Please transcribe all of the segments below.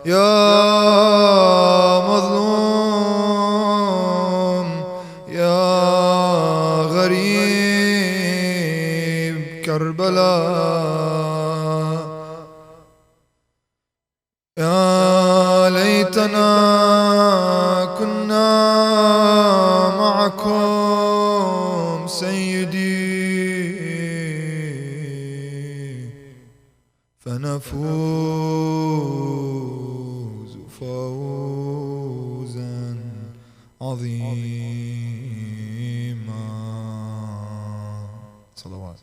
يا مظلوم يا غريب كربلاء يا ليتنا كنا معكم سيدي فنفوز فوزا عظيما. صلوات.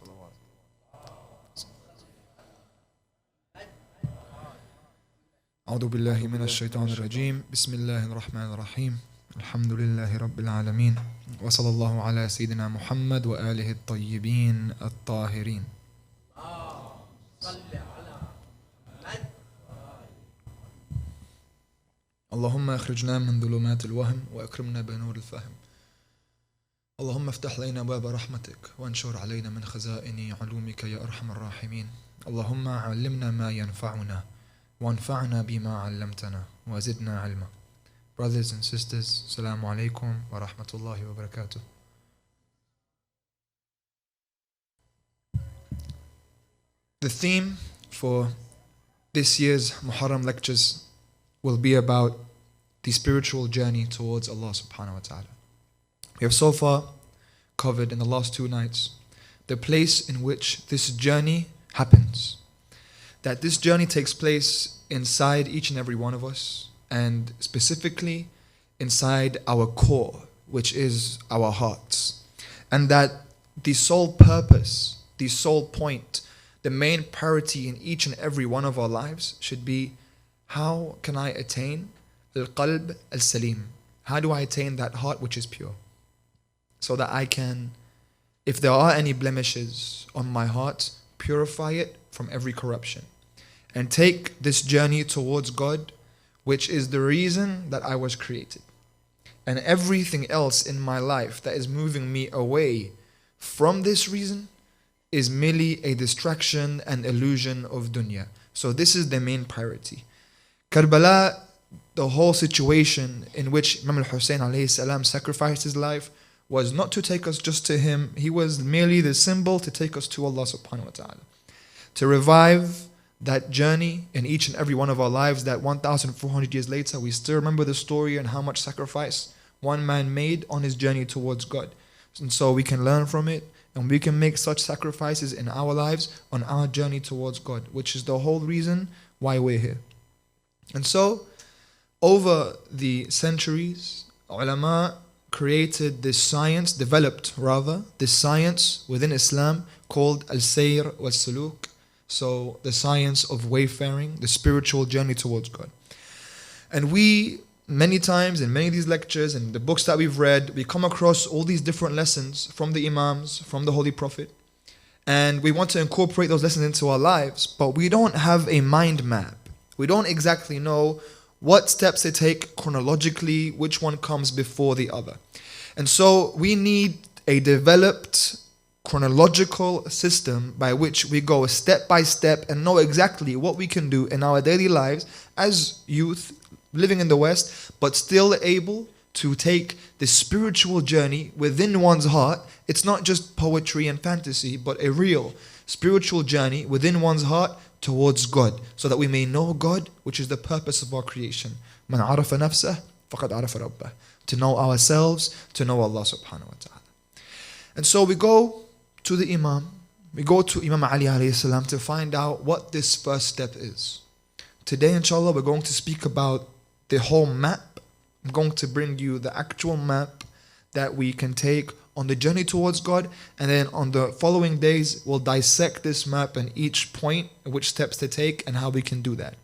أعوذ بالله من الشيطان الرجيم. بسم الله الرحمن الرحيم. الحمد لله رب العالمين وصلى الله على سيدنا محمد وآله الطيبين الطاهرين. اللهم اخرجنا من ظلمات الوهم واكرمنا بنور الفهم. اللهم افتح لنا باب رحمتك وانشر علينا من خزائن علومك يا ارحم الراحمين. اللهم علمنا ما ينفعنا وانفعنا بما علمتنا وزدنا علما. Brothers and sisters, Assalamu alaikum wa rahmatullahi wa barakatuh. The theme for this year's Muharram lectures will be about the spiritual journey towards Allah subhanahu wa ta'ala. We have so far covered in the last 2 nights the place in which this journey happens. That this journey takes place inside each and every one of us, and specifically inside our core, which is our hearts. And that the sole purpose, the sole point, the main priority in each and every one of our lives should be, how can I attain al-qalb al-salim? How do I attain that heart which is pure? So that I can, if there are any blemishes on my heart, purify it from every corruption. And take this journey towards God, which is the reason that I was created. And everything else in my life that is moving me away from this reason is merely a distraction and illusion of dunya. So this is the main priority. Karbala, the whole situation in which Imam al-Hussain alayhi salam sacrificed his life, was not to take us just to him. He was merely the symbol to take us to Allah subhanahu wa ta'ala. To revive that journey in each and every one of our lives, that 1,400 years later, we still remember the story and how much sacrifice one man made on his journey towards God. And so we can learn from it, and we can make such sacrifices in our lives on our journey towards God, which is the whole reason why we're here. And so, over the centuries, ulama created this science, developed rather, this science within Islam called al-sayr wal-suluk. So the science of wayfaring, the spiritual journey towards God. And we, many times in many of these lectures and the books that we've read, we come across all these different lessons from the Imams, from the Holy Prophet. And we want to incorporate those lessons into our lives, but we don't have a mind map. We don't exactly know what steps to take chronologically, which one comes before the other. And so we need a developed chronological system by which we go step by step and know exactly what we can do in our daily lives as youth living in the West, but still able to take the spiritual journey within one's heart. It's not just poetry and fantasy, but a real spiritual journey within one's heart towards God, so that we may know God, which is the purpose of our creation. Man arafa nafsah faqad arafa rabbah. To know ourselves, to know Allah subhanahu wa ta'ala. And so we go to the Imam, we go to Imam Ali alayhi salam to find out what this first step is. Today, inshallah, we're going to speak about the whole map. I'm going to bring you the actual map that we can take on the journey towards God, and then on the following days, we'll dissect this map and each point, which steps to take, and how we can do that.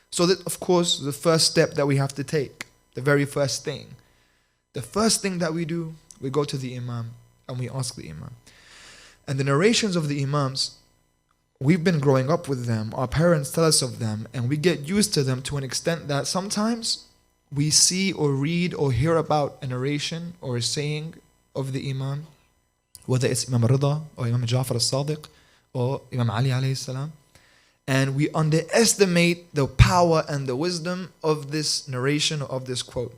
So that, of course, the first step that we have to take, the very first thing. The first thing that we do, we go to the Imam and we ask the Imam. And the narrations of the Imams, we've been growing up with them, our parents tell us of them, and we get used to them to an extent that sometimes we see or read or hear about a narration or a saying of the Imam, whether it's Imam Rida or Imam Ja'far al-Sadiq or Imam Ali alayhi salam, And we underestimate the power and the wisdom of this narration, of this quote.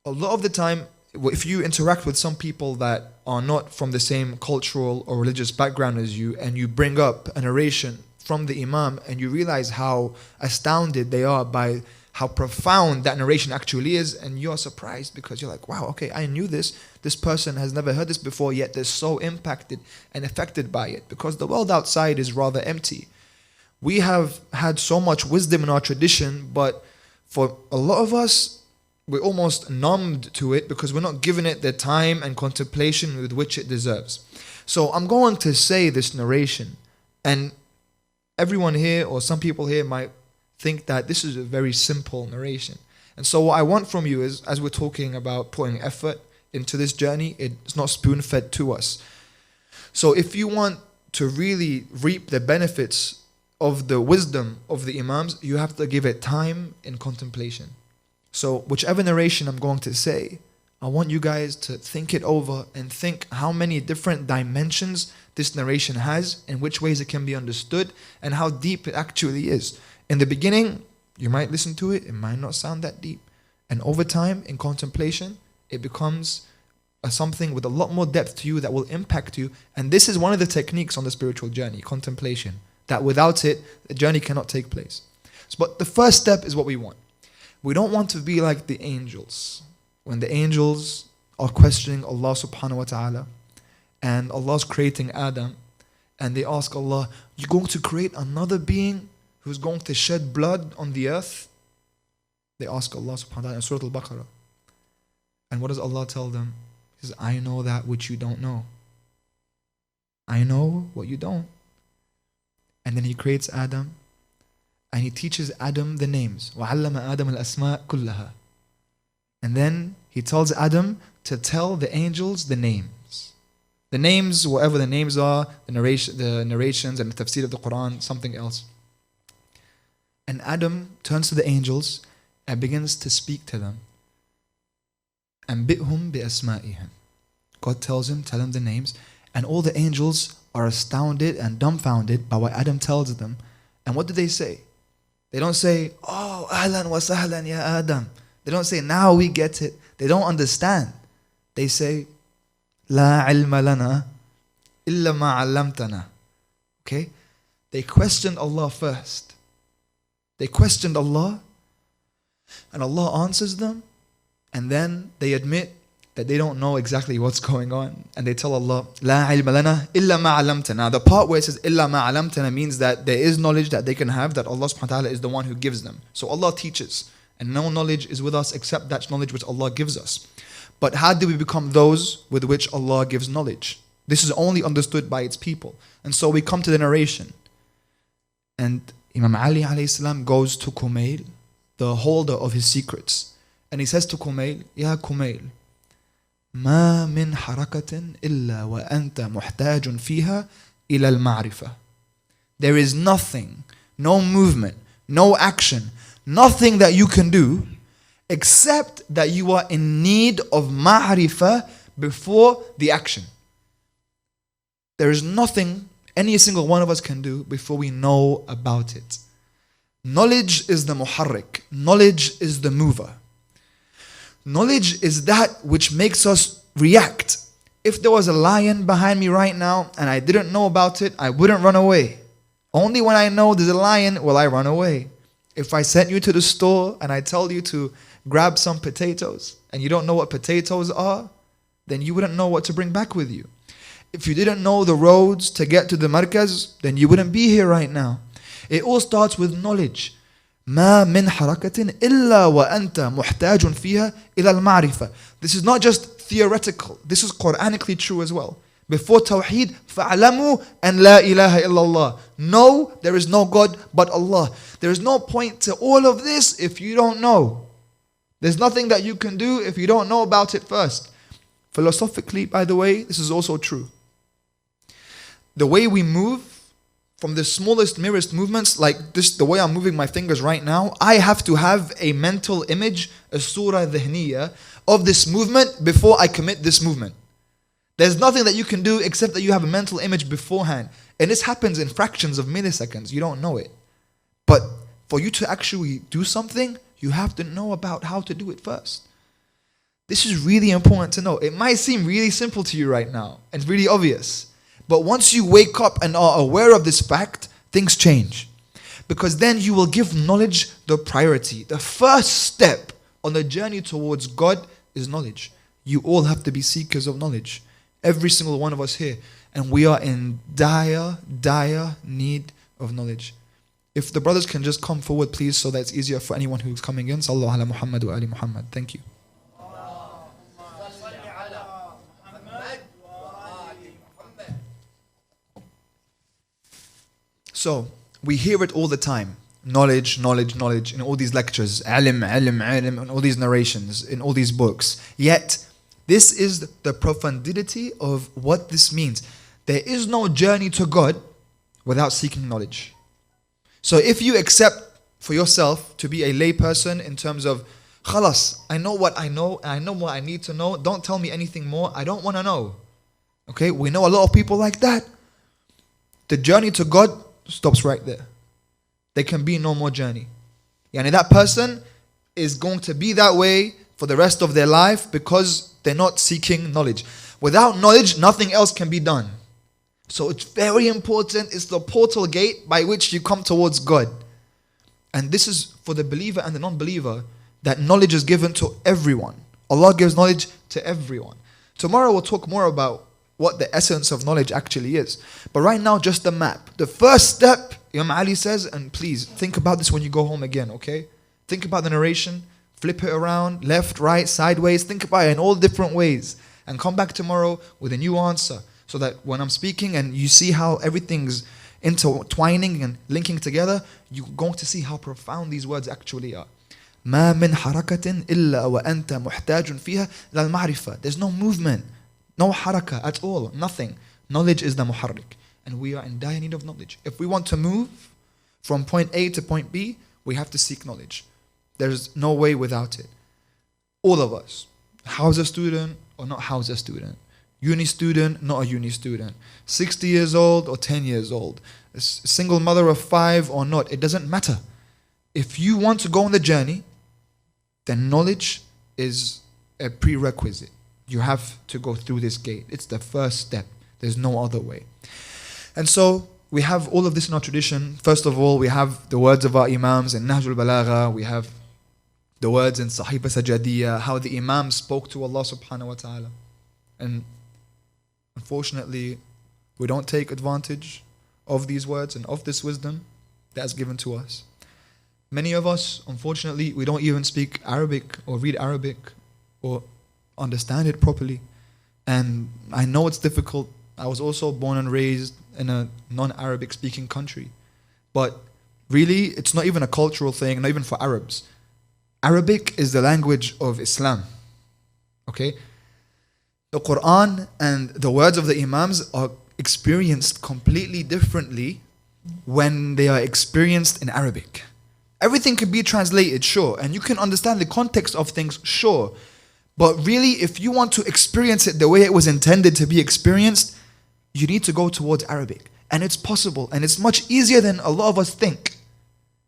A lot of the time, if you interact with some people that are not from the same cultural or religious background as you, and you bring up a narration from the Imam, and you realize how astounded they are by how profound that narration actually is, and you're surprised because you're like, wow, okay, I knew this. This person has never heard this before, yet they're so impacted and affected by it, because the world outside is rather empty. We have had so much wisdom in our tradition, but for a lot of us, we're almost numbed to it because we're not giving it the time and contemplation with which it deserves. So I'm going to say this narration, and everyone here, or some people here, might think that this is a very simple narration. And so what I want from you is, as we're talking about putting effort into this journey, it's not spoon-fed to us. So if you want to really reap the benefits of the wisdom of the Imams, you have to give it time in contemplation. So whichever narration I'm going to say, I want you guys to think it over and think how many different dimensions this narration has, and which ways it can be understood, and how deep it actually is. In the beginning, you might listen to it, it might not sound that deep. And over time, in contemplation, it becomes something with a lot more depth to you that will impact you. And this is one of the techniques on the spiritual journey, contemplation, that without it, the journey cannot take place. But the first step is what we want. We don't want to be like the angels. When the angels are questioning Allah subhanahu wa ta'ala, and Allah's creating Adam, and they ask Allah, you're going to create another being who's going to shed blood on the earth? They ask Allah subhanahu wa ta'ala in Surah Al-Baqarah. And what does Allah tell them? He says, I know that which you don't know. I know what you don't. And then He creates Adam, and He teaches Adam the names. وَعَلَّمَ آدَمَ الْأَسْمَاءَ كُلَّهَا. And then He tells Adam to tell the angels the names. The names, whatever the names are, the narrations and the tafsir of the Quran, something else. And Adam turns to the angels and begins to speak to them. أَنْبِئْهُمْ بِأَسْمَائِهِمْ. God tells him, tell him the names. And all the angels are astounded and dumbfounded by what Adam tells them. And what do they say? They don't say, oh, ahlan wa sahlan ya Adam. They don't say, now we get it. They don't understand. They say, La ilma lana illa ma 'allamtana. Okay? They questioned Allah first. They questioned Allah, and Allah answers them, and then they admit that they don't know exactly what's going on, and they tell Allah, La ilma lana illa ma 'allamtana. The part where it says illa ma 'allamtana means that there is knowledge that they can have, that Allah subhanahu wa ta'ala is the one who gives them. So Allah teaches, and no knowledge is with us except that knowledge which Allah gives us. But how do we become those with which Allah gives knowledge? This is only understood by its people. And so we come to the narration. And Imam Ali alayhi salam goes to Kumail, the holder of his secrets. And he says to Kumail, Ya Kumail, ما من حركة إلا وأنت محتاج فيها إلى المعرفة. There is nothing, no movement, no action, nothing that you can do except that you are in need of ma'rifah before the action. There is nothing any single one of us can do before we know about it. Knowledge is the muharrik. Knowledge is the mover. Knowledge is that which makes us react. If there was a lion behind me right now and I didn't know about it, I wouldn't run away. Only when I know there's a lion will I run away. If I sent you to the store and I tell you to grab some potatoes and you don't know what potatoes are, then you wouldn't know what to bring back with you. If you didn't know the roads to get to the markaz, then you wouldn't be here right now. It all starts with knowledge. ما من حركة إلا وأنت محتاج فيها إلى المعرفة. This is not just theoretical. This is Quranically true as well. Before Tawheed, فَعْلَمُوا أَنْ لَا إِلَهَ إِلَّا اللَّهِ. No, there is no God but Allah. There is no point to all of this if you don't know. There's nothing that you can do if you don't know about it first. Philosophically, by the way, this is also true. The way we move, from the smallest, merest movements, like this, the way I'm moving my fingers right now, I have to have a mental image, a surah dhihniya, of this movement before I commit this movement. There's nothing that you can do except that you have a mental image beforehand. And this happens in fractions of milliseconds. You don't know it. But for you to actually do something, you have to know about how to do it first. This is really important to know. It might seem really simple to you right now and really obvious. But once you wake up and are aware of this fact, things change. Because then you will give knowledge the priority. The first step on the journey towards God is knowledge. You all have to be seekers of knowledge. Every single one of us here. And we are in dire need of knowledge. If the brothers can just come forward, please, so that it's easier for anyone who's coming in. Sallallahu ala Muhammad wa ali Muhammad. Thank you. So, we hear it all the time. Knowledge, knowledge, knowledge in all these lectures. Alim, alim, alim, in all these narrations, in all these books. Yet, this is the profundity of what this means. There is no journey to God without seeking knowledge. So if you accept for yourself to be a lay person in terms of, khalas, I know what I know, and I know what I need to know. Don't tell me anything more. I don't want to know. Okay, we know a lot of people like that. The journey to God stops right there. There can be no more journey. Yani that person is going to be that way for the rest of their life because they're not seeking knowledge. Without knowledge, nothing else can be done. So it's very important. It's the portal gate by which you come towards God. And this is for the believer and the non-believer, that knowledge is given to everyone. Allah gives knowledge to everyone. Tomorrow we'll talk more about what the essence of knowledge actually is. But right now, just the map. The first step, Imam Ali says, and please think about this when you go home again, okay? Think about the narration, flip it around, left, right, sideways, think about it in all different ways. And come back tomorrow with a new answer. So that when I'm speaking and you see how everything's intertwining and linking together, you're going to see how profound these words actually are. ما من حركة إلا وأنت محتاج فيها للمعرفة. There's no movement, no haraka at all, nothing. Knowledge is the muharrik. And we are in dire need of knowledge. If we want to move from point A to point B, we have to seek knowledge. There's no way without it. All of us, Hausa student or not Hausa student, uni student, not a uni student, 60 years old or 10 years old, a single mother of 5 or not, it doesn't matter. If you want to go on the journey, then knowledge is a prerequisite. You have to go through this gate. It's the first step. There's no other way. And so we have all of this in our tradition. First of all, we have the words of our Imams in Nahjul Balagha. We have the words in Sahiba Sajadiyya, how the Imams spoke to Allah subhanahu wa ta'ala. And unfortunately, we don't take advantage of these words and of this wisdom that's given to us. Many of us, unfortunately, we don't even speak Arabic or read Arabic or understand it properly. And I know it's difficult. I was also born and raised in a non-Arabic speaking country. But really, it's not even a cultural thing, not even for Arabs. Arabic is the language of Islam. Okay? The Quran and the words of the Imams are experienced completely differently when they are experienced in Arabic. Everything can be translated, sure, and you can understand the context of things, sure. But really, if you want to experience it the way it was intended to be experienced, you need to go towards Arabic. And it's possible, and it's much easier than a lot of us think.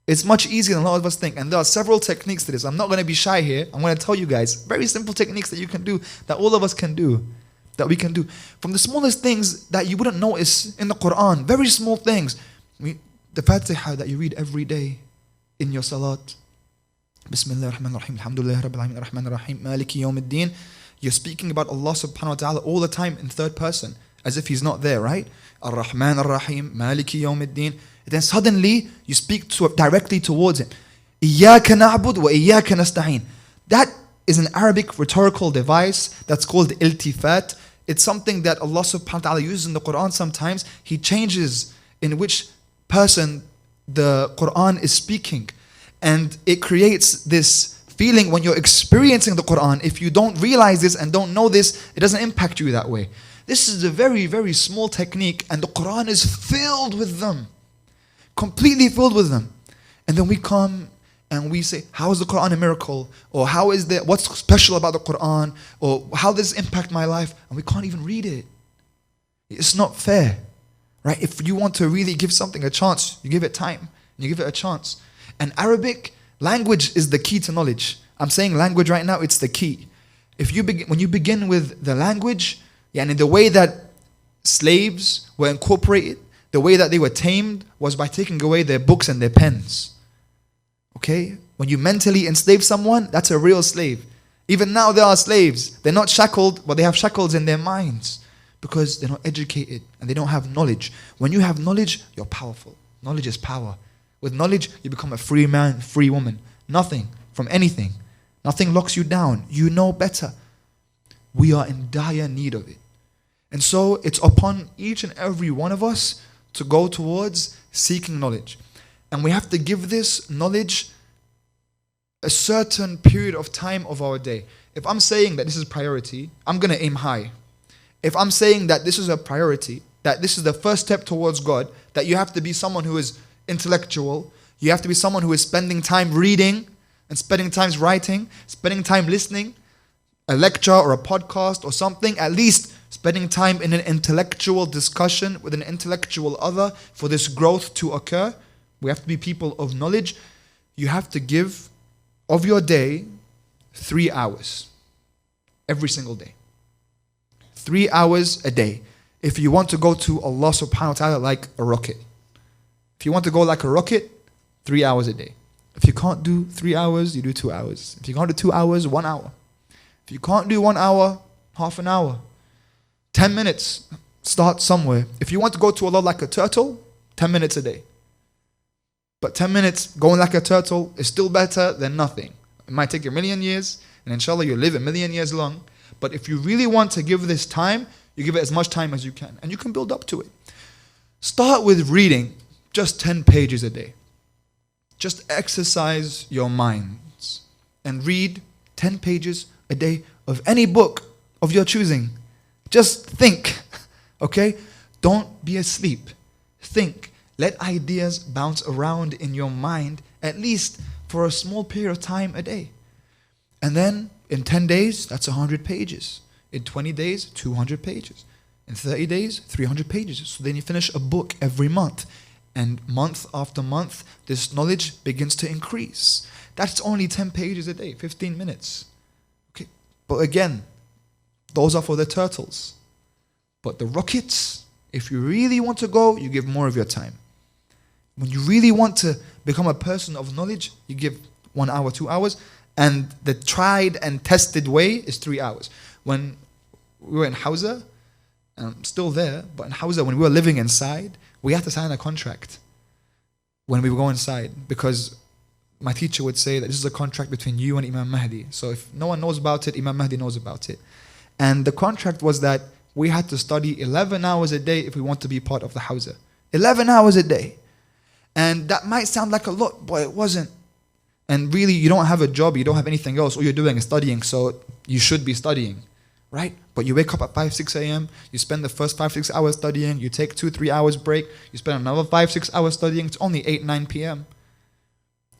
It's much easier than a lot of us think. And there are several techniques to this. I'm not going to be shy here. I'm going to tell you guys very simple techniques that you can do, that all of us can do, that we can do. From the smallest things that you wouldn't notice in the Quran, very small things. The Fatiha that you read every day in your salat. Bismillah ar-Rahman ar-Rahim, alhamdulillah rabbil alamin ar-Rahman ar-Rahim, maliki yawmiddin. You're speaking about Allah subhanahu wa ta'ala all the time in third person, as if He's not there, right? Ar-Rahman ar-Rahim, maliki yawmiddin. Then suddenly you speak directly towards Him. Iyyaka na'bud wa iyyaka nasta'in. That is an Arabic rhetorical device that's called iltifat. It's something that Allah subhanahu wa ta'ala uses in the Quran sometimes. He changes in which person the Quran is speaking. And it creates this feeling when you're experiencing the Quran. If you don't realize this and don't know this, it doesn't impact you that way. This is a very, very small technique, and the Quran is filled with them. Completely filled with them. And then we come and we say, how is the Quran a miracle? Or what's special about the Quran? Or how does this impact my life? And we can't even read it. It's not fair. Right? If you want to really give something a chance, you give it time. and you give it a chance. And Arabic language is the key to knowledge. I'm saying language right now, it's the key. When you begin with the language, and the way that slaves were incorporated, the way that they were tamed was by taking away their books and their pens. Okay? When you mentally enslave someone, that's a real slave. Even now there are slaves. They're not shackled, but they have shackles in their minds because they're not educated and they don't have knowledge. When you have knowledge, you're powerful. Knowledge is power. With knowledge, you become a free man, free woman. Nothing from anything. Nothing locks you down. You know better. We are in dire need of it. And so it's upon each and every one of us to go towards seeking knowledge. And we have to give this knowledge a certain period of time of our day. If I'm saying that this is priority, I'm going to aim high. If I'm saying that this is a priority, that this is the first step towards God, that you have to be someone who is intellectual, you have to be someone who is spending time reading and spending time writing, spending time listening, a lecture or a podcast or something, at least spending time in an intellectual discussion with an intellectual other for this growth to occur. We have to be people of knowledge. You have to give of your day 3 hours every single day. 3 hours a day. If you want to go to Allah subhanahu wa ta'ala like a rocket. If you want to go like a rocket, 3 hours a day. If you can't do 3 hours, you do 2 hours. If you can't do 2 hours, 1 hour. If you can't do 1 hour, half an hour. 10 minutes, start somewhere. If you want to go to Allah like a turtle, 10 minutes a day. But 10 minutes going like a turtle is still better than nothing. It might take you a million years, and inshallah you'll live a million years long. But if you really want to give this time, you give it as much time as you can. And you can build up to it. Start with reading just 10 pages a day. Just exercise your minds and read 10 pages a day of any book of your choosing. Just think, okay? Don't be asleep. Think. Let ideas bounce around in your mind at least for a small period of time a day. And then in 10 days, that's 100 pages. In 20 days, 200 pages. In 30 days, 300 pages. So then you finish a book every month. And month after month, this knowledge begins to increase. That's only 10 pages a day, 15 minutes. Okay. But again, those are for the turtles. But the rockets, if you really want to go, you give more of your time. When you really want to become a person of knowledge, you give 1 hour, 2 hours. And the tried and tested way is 3 hours. When we were in Hausa, I'm still there, but in Hausa, when we were living inside, we had to sign a contract when we would go inside, because my teacher would say that this is a contract between you and Imam Mahdi. So if no one knows about it, Imam Mahdi knows about it. And the contract was that we had to study 11 hours a day if we want to be part of the Hausa. 11 hours a day. And that might sound like a lot, but it wasn't. And really, you don't have a job, you don't have anything else. All you're doing is studying, so you should be studying, right? But you wake up at 5, 6 a.m., you spend the first 5, 6 hours studying, you take 2, 3 hours break, you spend another 5, 6 hours studying, it's only 8, 9 p.m.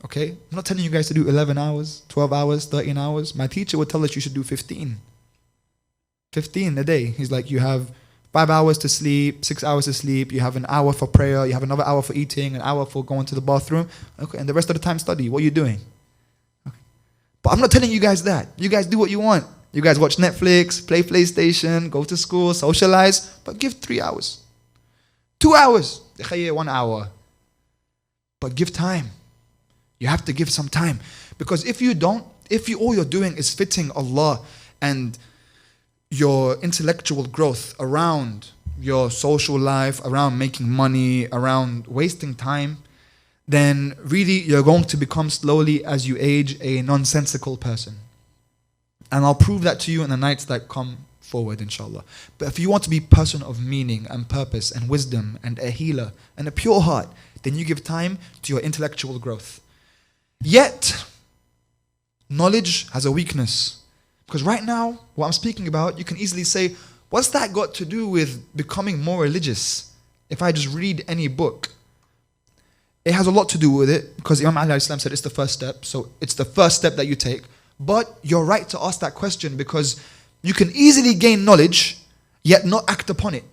Okay? I'm not telling you guys to do 11 hours, 12 hours, 13 hours. My teacher would tell us you should do 15. 15 a day. He's like, you have 5 hours to sleep, 6 hours to sleep, you have an hour for prayer, you have another hour for eating, an hour for going to the bathroom, okay, and the rest of the time study. What are you doing? Okay. But I'm not telling you guys that. You guys do what you want. You guys watch Netflix, play PlayStation, go to school, socialize, but give 3 hours. 2 hours. 1 hour. But give time. You have to give some time. Because if you don't, all you're doing is fitting Allah and your intellectual growth around your social life, around making money, around wasting time, then really you're going to become slowly as you age a nonsensical person. And I'll prove that to you in the nights that come forward, inshallah. But if you want to be a person of meaning and purpose and wisdom and a healer and a pure heart, then you give time to your intellectual growth. Yet, knowledge has a weakness. Because right now, what I'm speaking about, you can easily say, what's that got to do with becoming more religious if I just read any book? It has a lot to do with it, because Imam Ali said it's the first step. So it's the first step that you take. But you're right to ask that question, because you can easily gain knowledge, yet not act upon it.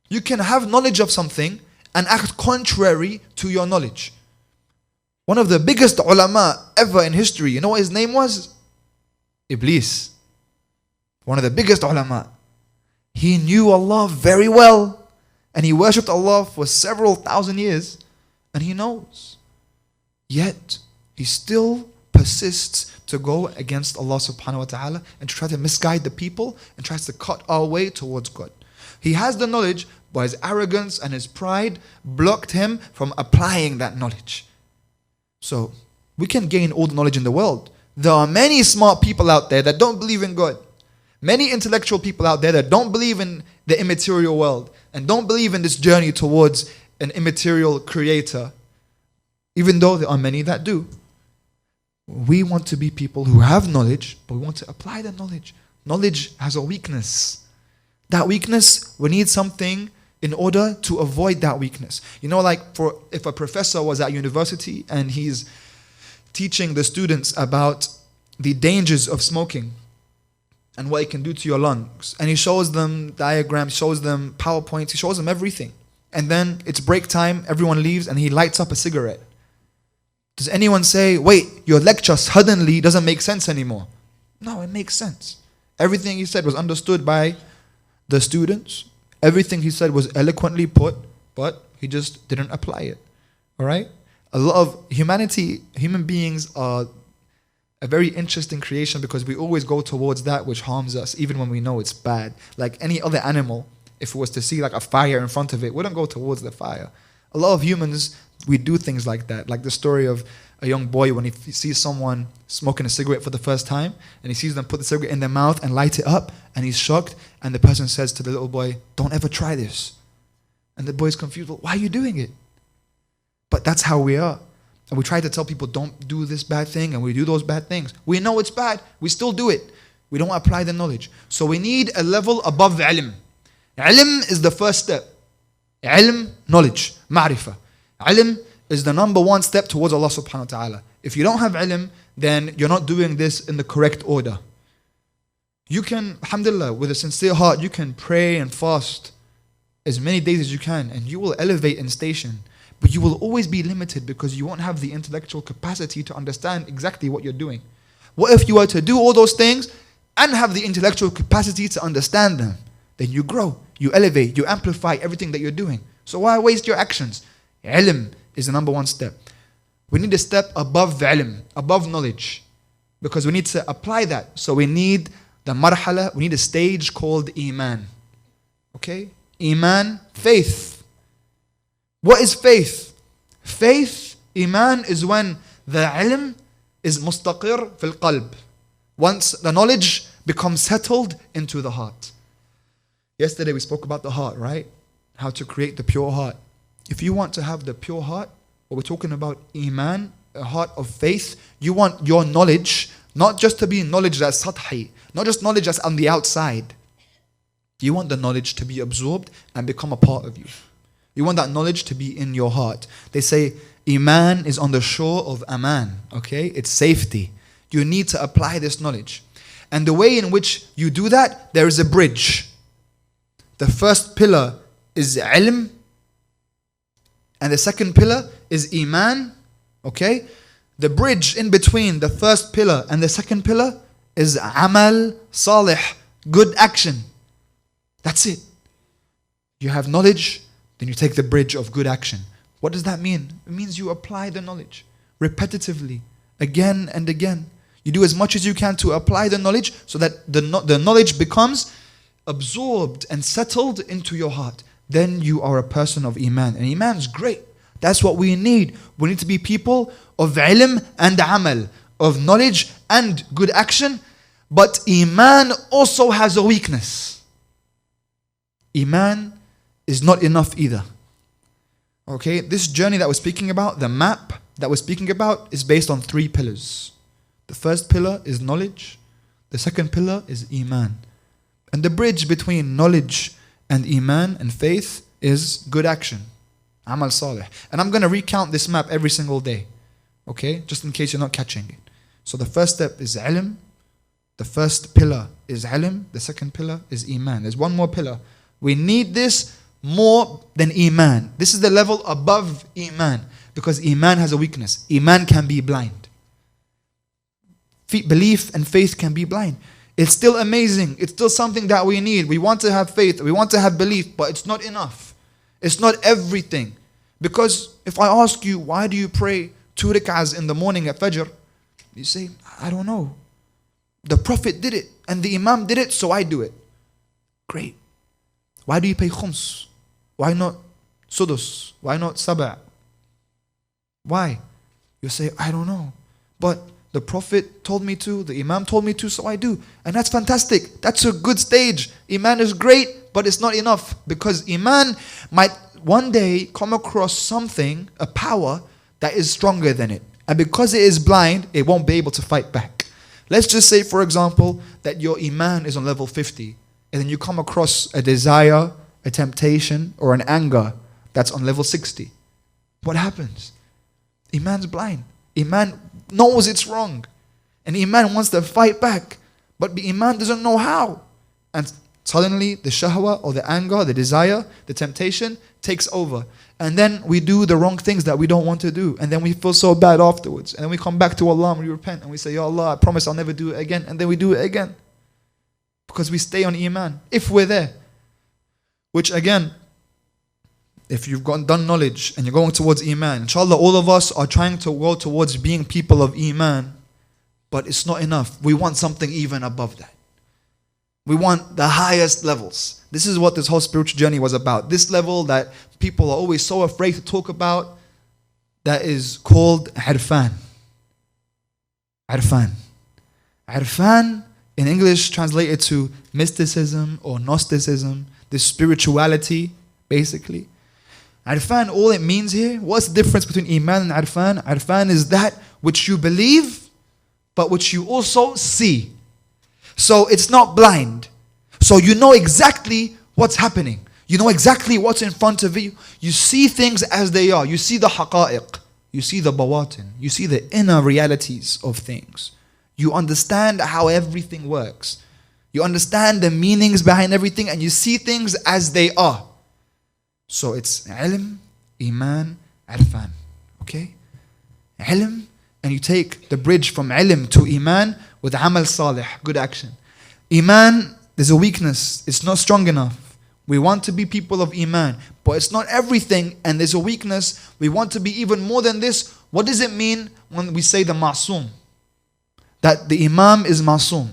You can have knowledge of something and act contrary to your knowledge. One of the biggest ulama ever in history. You know what his name was? Iblis. One of the biggest ulama. He knew Allah very well. And he worshipped Allah for several thousand years. And he knows. Yet, he still persists to go against Allah subhanahu wa ta'ala and to try to misguide the people and tries to cut our way towards God. He has the knowledge, but his arrogance and his pride blocked him from applying that knowledge. So, we can gain all the knowledge in the world. There are many smart people out there that don't believe in God. Many intellectual people out there that don't believe in the immaterial world and don't believe in this journey towards an immaterial creator, even though there are many that do. We want to be people who have knowledge, but we want to apply the knowledge. Knowledge has a weakness. That weakness, we need something in order to avoid that weakness. You know, like if a professor was at university and he's teaching the students about the dangers of smoking and what it can do to your lungs, and he shows them diagrams, shows them PowerPoints, he shows them everything. And then it's break time, everyone leaves, and he lights up a cigarette. Does anyone say, wait, your lecture suddenly doesn't make sense anymore? No, it makes sense. Everything he said was understood by the students. Everything he said was eloquently put, but he just didn't apply it. All right? A lot of human beings are a very interesting creation because we always go towards that which harms us, even when we know it's bad. Like any other animal, if it was to see like a fire in front of it, wouldn't go towards the fire. A lot of humans, we do things like that. Like the story of a young boy when he sees someone smoking a cigarette for the first time and he sees them put the cigarette in their mouth and light it up and he's shocked, and the person says to the little boy, don't ever try this. And the boy's confused, well, why are you doing it? But that's how we are. And we try to tell people don't do this bad thing and we do those bad things. We know it's bad, we still do it. We don't apply the knowledge. So we need a level above ilm. Ilm is the first step. Ilm, knowledge, ma'rifah. Ilm is the number one step towards Allah subhanahu wa ta'ala. If you don't have ilm, then you're not doing this in the correct order. You can, alhamdulillah, with a sincere heart, you can pray and fast as many days as you can and you will elevate in station. But you will always be limited because you won't have the intellectual capacity to understand exactly what you're doing. What if you were to do all those things and have the intellectual capacity to understand them? Then you grow, you elevate, you amplify everything that you're doing. So why waste your actions? Ilm is the number one step. We need a step above ilm, above knowledge, because we need to apply that. So we need the marhala, we need a stage called Iman. Okay? Iman, faith. What is faith? Faith, Iman, is when the ilm is mustaqir fil qalb. Once the knowledge becomes settled into the heart. Yesterday we spoke about the heart, right? How to create the pure heart. If you want to have the pure heart, what we're talking about, Iman, a heart of faith, you want your knowledge not just to be knowledge that's sathi, not just knowledge that's on the outside. You want the knowledge to be absorbed and become a part of you. You want that knowledge to be in your heart. They say Iman is on the shore of Aman, okay? It's safety. You need to apply this knowledge. And the way in which you do that, there is a bridge. The first pillar is ilm, and the second pillar is Iman, okay? The bridge in between the first pillar and the second pillar is amal salih, good action. That's it. You have knowledge, then you take the bridge of good action. What does that mean? It means you apply the knowledge repetitively, again and again. You do as much as you can to apply the knowledge so that the knowledge becomes absorbed and settled into your heart. Then you are a person of Iman. And Iman is great. That's what we need. We need to be people of ilm and amal, of knowledge and good action. But Iman also has a weakness. Iman is not enough either. Okay, this journey that we're speaking about, the map that we're speaking about, is based on 3 pillars. The first pillar is knowledge. The second pillar is Iman. And the bridge between knowledge and Iman and faith is good action. Amal salih. And I'm going to recount this map every single day. Okay, just in case you're not catching it. So the first step is ilm. The first pillar is ilm. The second pillar is Iman. There's one more pillar. We need this more than Iman. This is the level above Iman. Because Iman has a weakness. Iman can be blind. Belief and faith can be blind. It's still amazing. It's still something that we need. We want to have faith. We want to have belief, but it's not enough. It's not everything. Because if I ask you, why do you pray 2 rak'ahs in the morning at Fajr? You say, I don't know. The Prophet did it and the Imam did it, so I do it. Great. Why do you pay khums? Why not sudus? Why not saba'? Why? You say, I don't know. But the Prophet told me to, the Imam told me to, so I do. And that's fantastic. That's a good stage. Iman is great, but it's not enough. Because Iman might one day come across something, a power, that is stronger than it. And because it is blind, it won't be able to fight back. Let's just say, for example, that your Iman is on level 50. And then you come across a desire, a temptation, or an anger that's on level 60. What happens? Iman's blind. Iman knows it's wrong. And Iman wants to fight back. But Iman doesn't know how. And suddenly the shahwa or the anger, the desire, the temptation takes over. And then we do the wrong things that we don't want to do. And then we feel so bad afterwards. And then we come back to Allah and we repent. And we say, Ya Allah, I promise I'll never do it again. And then we do it again. Because we stay on Iman. If we're there. Which again, if you've done knowledge and you're going towards Iman, inshallah, all of us are trying to go towards being people of Iman, but it's not enough. We want something even above that. We want the highest levels. This is what this whole spiritual journey was about. This level that people are always so afraid to talk about, that is called Irfan. Irfan. Irfan, in English, translated to mysticism or Gnosticism, this spirituality, basically. Irfan, all it means here, what's the difference between Iman and Irfan? Irfan is that which you believe, but which you also see. So it's not blind. So you know exactly what's happening. You know exactly what's in front of you. You see things as they are. You see the haqa'iq. You see the bawatin. You see the inner realities of things. You understand how everything works. You understand the meanings behind everything, and you see things as they are. So it's ilm, Iman, Irfan. Okay? Ilm, and you take the bridge from ilm to Iman with amal salih, good action. Iman, there's a weakness. It's not strong enough. We want to be people of Iman, but it's not everything, and there's a weakness. We want to be even more than this. What does it mean when we say the ma'soom? That the Imam is ma'soom,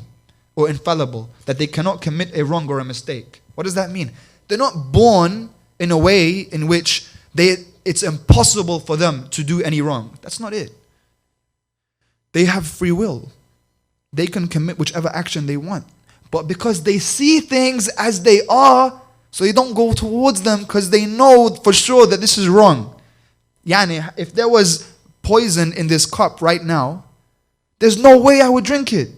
or infallible, that they cannot commit a wrong or a mistake. What does that mean? They're not born in a way in which it's impossible for them to do any wrong. That's not it. They have free will. They can commit whichever action they want. But because they see things as they are, so they don't go towards them because they know for sure that this is wrong. Yani, if there was poison in this cup right now, there's no way I would drink it.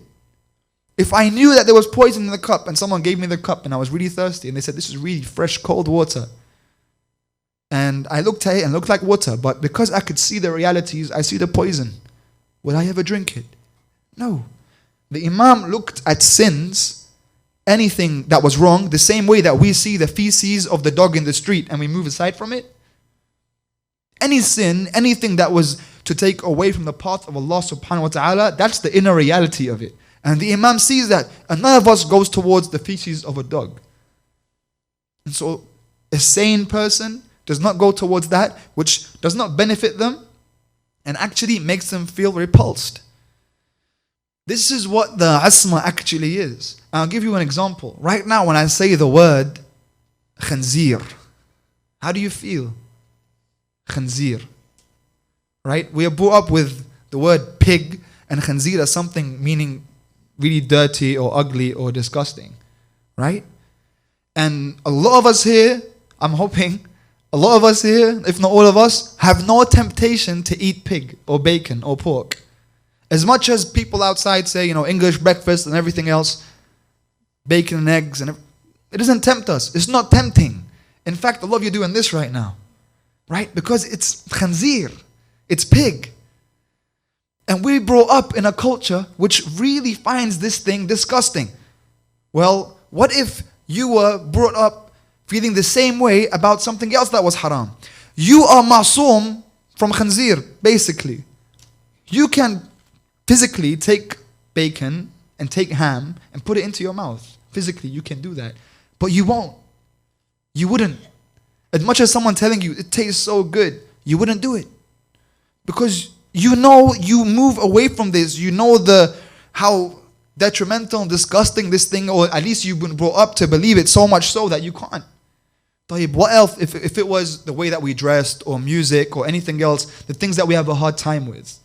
If I knew that there was poison in the cup and someone gave me the cup and I was really thirsty and they said, this is really fresh, cold water. And I looked at it and it looked like water, but because I could see the realities, I see the poison. Would I ever drink it? No. The Imam looked at sins, anything that was wrong, the same way that we see the feces of the dog in the street and we move aside from it. Any sin, anything that was to take away from the path of Allah subhanahu wa ta'ala, that's the inner reality of it. And the Imam sees that, and none of us goes towards the feces of a dog. And so a sane person does not go towards that which does not benefit them and actually makes them feel repulsed. This is what the asma actually is. I'll give you an example. Right now when I say the word khanzir, how do you feel? Khanzir. Right? We are brought up with the word pig and khanzir as something meaning really dirty or ugly or disgusting. Right? And a lot of us here, I'm hoping, a lot of us here, if not all of us, have no temptation to eat pig or bacon or pork. As much as people outside say, English breakfast and everything else, bacon and eggs, it doesn't tempt us. It's not tempting. In fact, a lot of you are doing this right now. Right? Because it's khanzir. It's pig. And we brought up in a culture which really finds this thing disgusting. Well, what if you were brought up feeling the same way about something else that was haram? You are ma'soom from khanzir, basically. You can physically take bacon and take ham and put it into your mouth. Physically, you can do that. But you won't. You wouldn't. As much as someone telling you it tastes so good, you wouldn't do it. Because you know you move away from this. You know how detrimental and disgusting this thing, or at least you've been brought up to believe it so much so that you can't. What else if it was the way that we dressed or music or anything else, the things that we have a hard time with?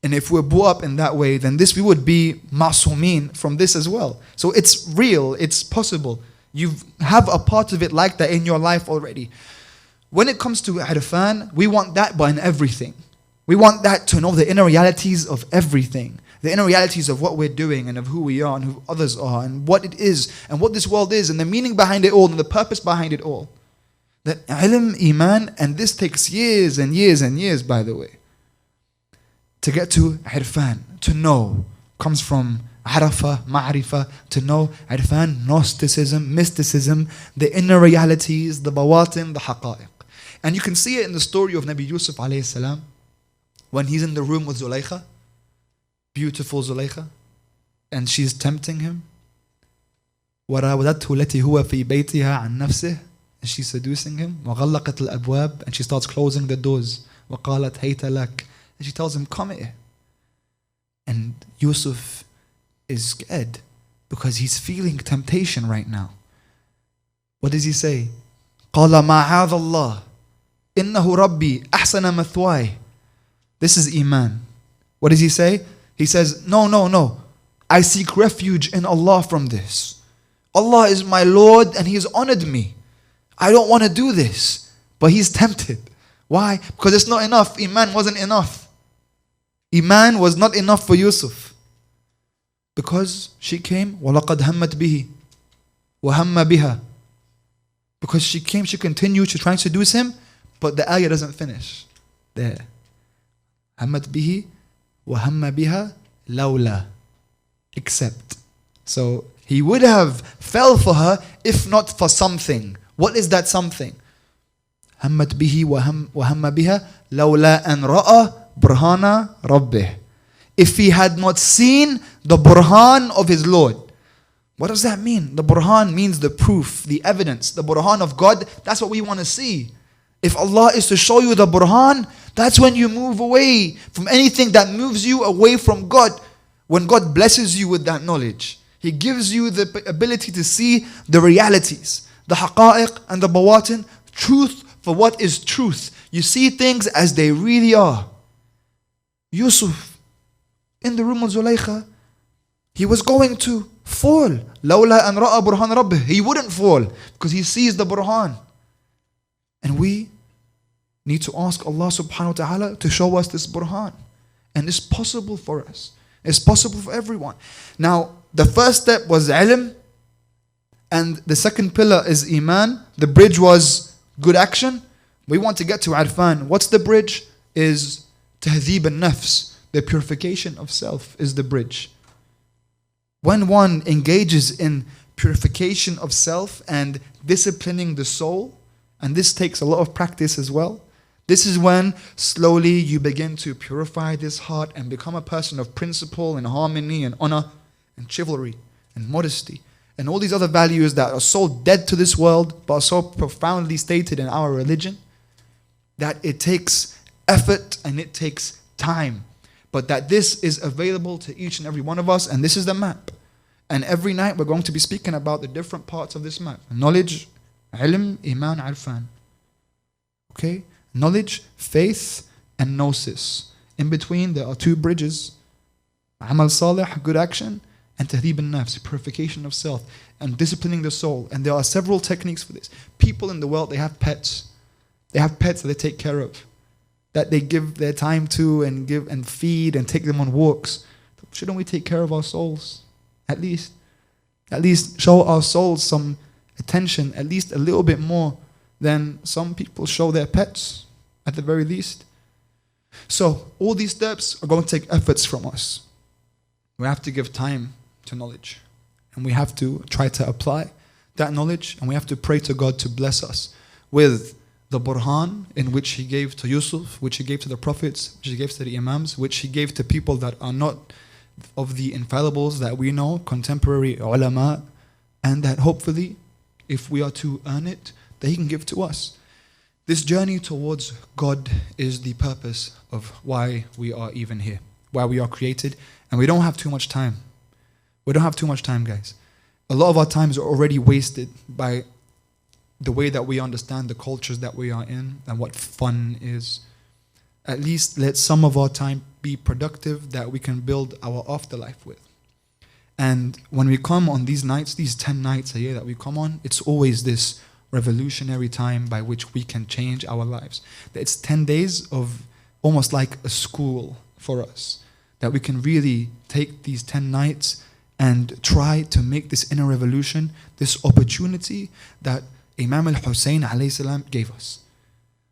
And if we're brought up in that way, then we would be masumin from this as well. So it's real, it's possible. You have a part of it like that in your life already. When it comes to Irfan, we want that but in everything. We want that to know the inner realities of everything. The inner realities of what we're doing and of who we are and who others are and what it is and what this world is and the meaning behind it all and the purpose behind it all. That ilm, Iman, and this takes years and years and years, by the way. To get to Irfan, to know, comes from Arafa, Ma'rifa, to know Irfan, Gnosticism, mysticism, the inner realities, the bawatin, the haqa'iq. And you can see it in the story of Nabi Yusuf alayhi salam, when he's in the room with Zulaykha, beautiful Zulaykha, and she's tempting him. وَرَاوَدَتْهُ الَّتِي هُوَ فِي بَيْتِهَا عَنْ نَفْسِهِ, and she's seducing him. وَغَلَّقَتْ الْأَبْوَابِ, and she starts closing the doors. وَقَالَتْ هَيْتَ لَكَ, and she tells him, come here. And Yusuf is scared because he's feeling temptation right now. What does he say? قَالَ مَعَاذَ اللَّهِ إِنَّهُ رَبِّي أَحْسَنَ مَثْوَايَ. This is Iman. What does he say? He says, no. I seek refuge in Allah from this. Allah is my Lord and He has honored me. I don't want to do this. But he's tempted. Why? Because it's not enough. Iman wasn't enough. Iman was not enough for Yusuf. Because she came, وَلَقَدْ هَمَّتْ بِهِ وَهَمَّ بِهَا. Because she came, she continued to try to seduce him, but the ayah doesn't finish. There. هَمَّتْ بِهِ وَهَمَّ بِهَا لَوْلَا. Except. So he would have fell for her if not for something. What is that something? هَمَّتْ بِهِ وَهَمَّ بِهَا لَوْلَا أَنْ رَأَى burhana rabbih. If he had not seen the burhan of his Lord. What does that mean? The burhan means the proof, the evidence, the burhan of God. That's what we want to see. If Allah is to show you the burhan, that's when you move away from anything that moves you away from God. When God blesses you with that knowledge, He gives you the ability to see the realities, the haqa'iq and the bawatin, truth for what is truth. You see things as they really are. Yusuf, in the room of Zulaykha, he was going to fall. لَوْلَا أَنْ رَأَى بُرْهَانَ رَبِّهِ. He wouldn't fall because he sees the burhan. And we need to ask Allah subhanahu wa ta'ala to show us this burhan. And it's possible for us. It's possible for everyone. Now, the first step was ilm. And the second pillar is Iman. The bridge was good action. We want to get to Irfan. What's the bridge? Is Tahdhib al-Nafs. The purification of self is the bridge. When one engages in purification of self and disciplining the soul, and this takes a lot of practice as well, this is when slowly you begin to purify this heart and become a person of principle and harmony and honor and chivalry and modesty and all these other values that are so dead to this world but are so profoundly stated in our religion, that it takes effort and it takes time. But that this is available to each and every one of us, and this is the map. And every night we're going to be speaking about the different parts of this map. Knowledge, ilm, Iman, Irfan. Okay? Knowledge, faith, and gnosis. In between there are two bridges. Amal salih, good action, and tahdhib al-nafs, purification of self, and disciplining the soul. And there are several techniques for this. People in the world, they have pets. They have pets that they take care of, that they give their time to and give and feed and take them on walks. Shouldn't we take care of our souls? At least show our souls some attention, at least a little bit more than some people show their pets, at the very least. So all these steps are going to take efforts from us. We have to give time to knowledge, and we have to try to apply that knowledge, and we have to pray to God to bless us with the Burhan in which he gave to Yusuf, which he gave to the prophets, which he gave to the Imams, which he gave to people that are not of the infallibles that we know, contemporary ulama, and that hopefully, if we are to earn it, that he can give to us. This journey towards God is the purpose of why we are even here, why we are created, and we don't have too much time. We don't have too much time, guys. A lot of our times are already wasted by the way that we understand the cultures that we are in and what fun is. At least let some of our time be productive that we can build our afterlife with. And when we come on these nights, these 10 nights a year that we come on, it's always this revolutionary time by which we can change our lives. It's 10 days of almost like a school for us, that we can really take these 10 nights and try to make this inner revolution, this opportunity that Imam al-Hussain alayhi salam gave us.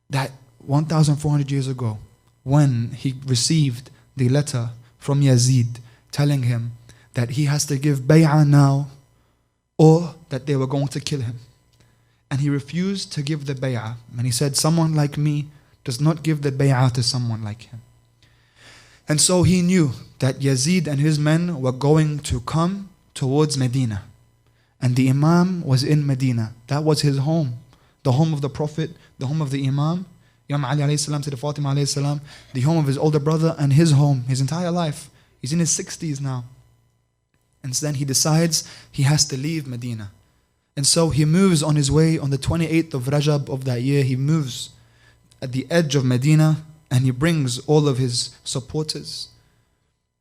That 1,400 years ago, when he received the letter from Yazid telling him that he has to give bay'ah now or that they were going to kill him. And he refused to give the bay'ah. And he said, someone like me does not give the bay'ah to someone like him. And so he knew that Yazid and his men were going to come towards Medina. And the Imam was in Medina. That was his home. The home of the Prophet, the home of the Imam. Imam Ali alayhi salam to the Fatima alayhi salam, the home of his older brother and his home, his entire life. He's in his 60s now. And so then he decides he has to leave Medina. And so he moves on his way on the 28th of Rajab of that year. He moves at the edge of Medina and he brings all of his supporters.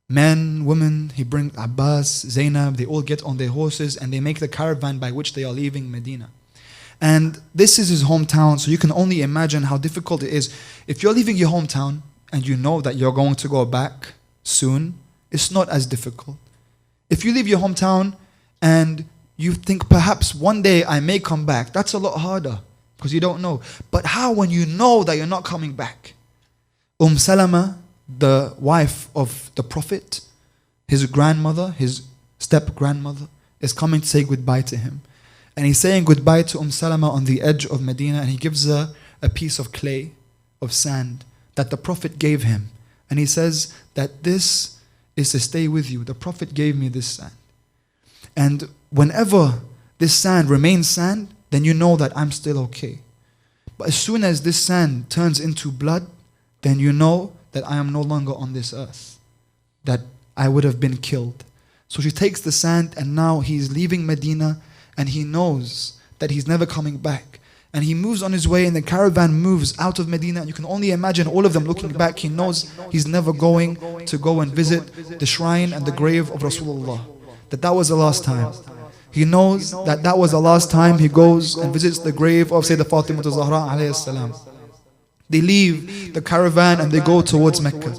Men, women, he brings Abbas, Zainab, they all get on their horses and they make the caravan by which they are leaving Medina. And this is his hometown, so you can only imagine how difficult it is. If you're leaving your hometown and you know that you're going to go back soon, it's not as difficult. If you leave your hometown and you think perhaps one day I may come back, that's a lot harder because you don't know. But how when you know that you're not coming back? Salama, the wife of the Prophet, his grandmother, his step-grandmother, is coming to say goodbye to him. And he's saying goodbye to Salama on the edge of Medina, and he gives her a piece of clay, of sand, that the Prophet gave him. And he says that this is to stay with you. The Prophet gave me this sand. And whenever this sand remains sand, then you know that I'm still okay. But as soon as this sand turns into blood, then you know that I am no longer on this earth, that I would have been killed. So she takes the sand and now he's leaving Medina and he knows that he's never coming back. And he moves on his way and the caravan moves out of Medina. And you can only imagine all of them looking back. He knows he's never going to go and visit the shrine and the grave of Rasulullah. That was the last time. He knows that was the last time he goes and visits the grave of Sayyidah Fatima Zahra alayhi salam. They leave the caravan and they go towards Mecca.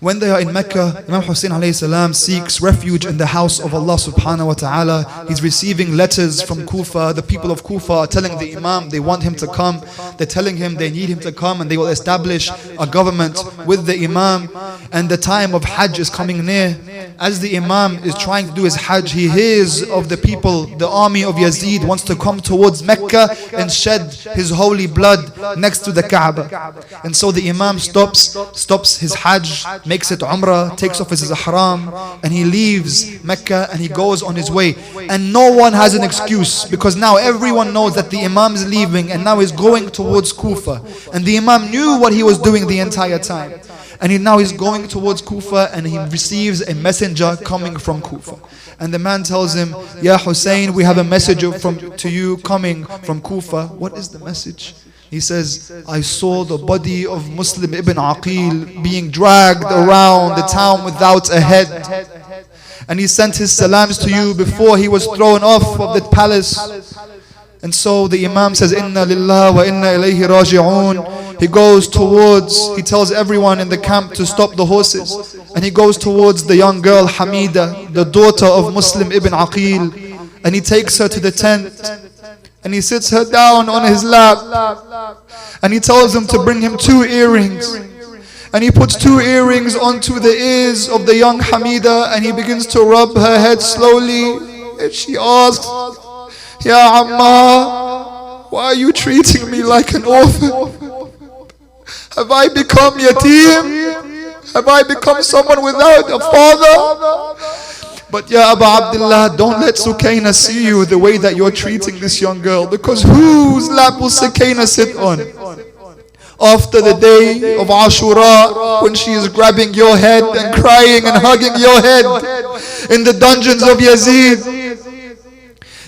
When they are in Mecca, Imam Hussain alayhi salam seeks refuge in the house of Allah subhanahu wa ta'ala. He's receiving letters from Kufa. The people of Kufa are telling the Imam they want him to come. They're telling him they need him to come and they will establish a government with the Imam. And the time of Hajj is coming near. As the Imam is trying to do his Hajj, he hears of the people, the army of Yazid wants to come towards Mecca and shed his holy blood next to the Kaaba. And so the Imam stops his Hajj, makes it Umrah, takes off his Ihram, and he leaves Mecca and he goes on his way. And no one has an excuse because now everyone knows that the Imam is leaving and now he's going towards Kufa. And the Imam knew what he was doing the entire time. And now he's going towards Kufa and he receives a messenger coming from Kufa. And the man tells him, Ya Hussain, we have a message to you coming from Kufa. What is the message? He says, I saw the body of Muslim ibn Aqil being dragged around the town without a head. And he sent his salams to you before he was thrown off of the palace. And so the Imam says, Inna lillah wa inna ilayhi raji'un. He goes towards, he tells everyone in the camp to stop the horses. And he goes towards the young girl Hamida, the daughter of Muslim ibn Aqil. And he takes her to the tent. And he sits her down on his lap. And he tells him to bring him 2 earrings. And he puts 2 earrings onto the ears of the young Hamida. And he begins to rub her head slowly. And she asks, Ya Amma, Why are you treating me like an orphan? Have I become yatim? Have I become someone without a father? But Ya Abu Abdullah, don't let Sukaina see you the way that you're treating this young girl, because whose lap will Sukaina sit on? After the day of Ashura, when she is grabbing your head and crying and hugging your head in the dungeons of Yazid.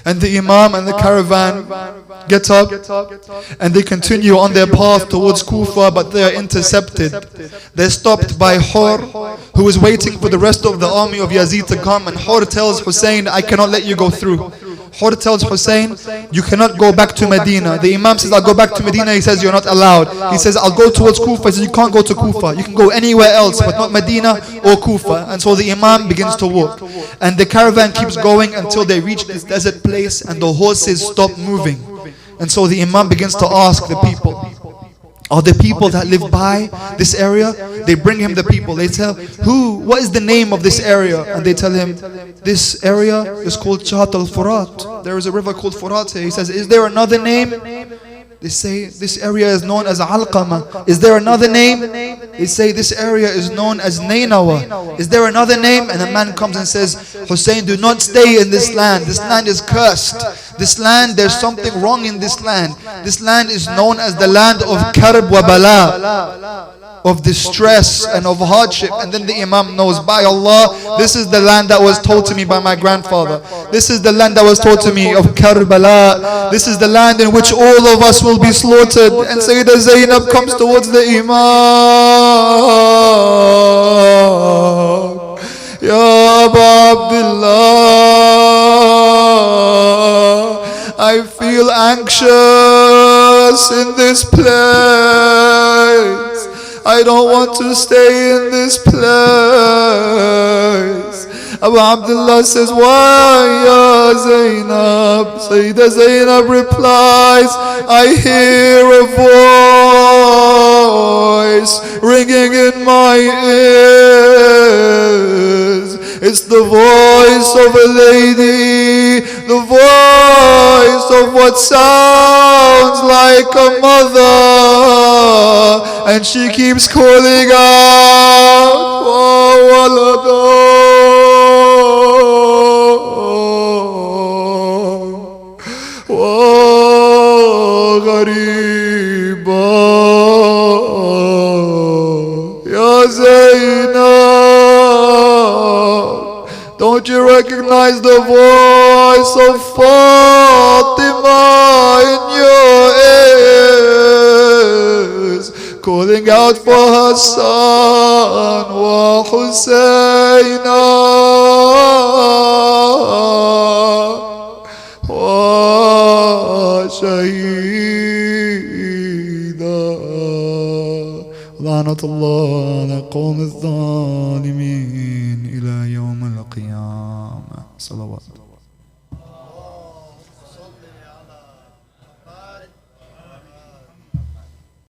And the Imam and the caravan get up and they continue on their path towards Kufa, but they are intercepted. They're stopped by Hur, who is waiting for the rest of the army of Yazid to come, and Hur tells Hussain, I cannot let you go through. Hur tells Hussain, you cannot go back to Medina. The Imam says, I'll go back to Medina. He says, you're not allowed. He says, I'll go towards Kufa. He says, you can't go to Kufa. You can go anywhere else, but not Medina or Kufa. And so the Imam begins to walk. And the caravan keeps going until they reach this desert place and the horses stop moving. And so the Imam begins to ask the people, are the people that live by this area? They bring him the people. They tell, what is the name of this area? And they tell him, this area is called Shahat al-Furat. There is a river called Furat here. He says, is there another name? They say, this area is known as Alqama. Is there another name? They say, this area is known as Nainawa. Is there another name? And a man comes and says, Hussain, do not stay in this land. This land is cursed. This land, there's something wrong in this land. This land is known as the land of Karb wa Bala, of distress and of hardship. And then the Imam knows, by Allah, this is the land that was told to me by my grandfather. This is the land that was told to me of Karbala. This is the land in which all of us will be slaughtered. And Sayyidah Zainab comes towards the Imam. Ya Abu Abdullah, I feel anxious in this place. I don't want to stay in this place. Abu Abdullah says, why Ya Zainab? Sayyidah Zainab replies, I hear a voice ringing in my ears. It's the voice of a lady, the voice of what sounds like a mother. And she keeps calling out, oh, walado, oh, ghariba, ya Zainab, don't you recognize the voice of Fatima in your ears? Calling out for her son, wa Hussaina, wa shahida. La'natullah ala qawm al-zalimin ila yawm al-qiyamah. Salawat.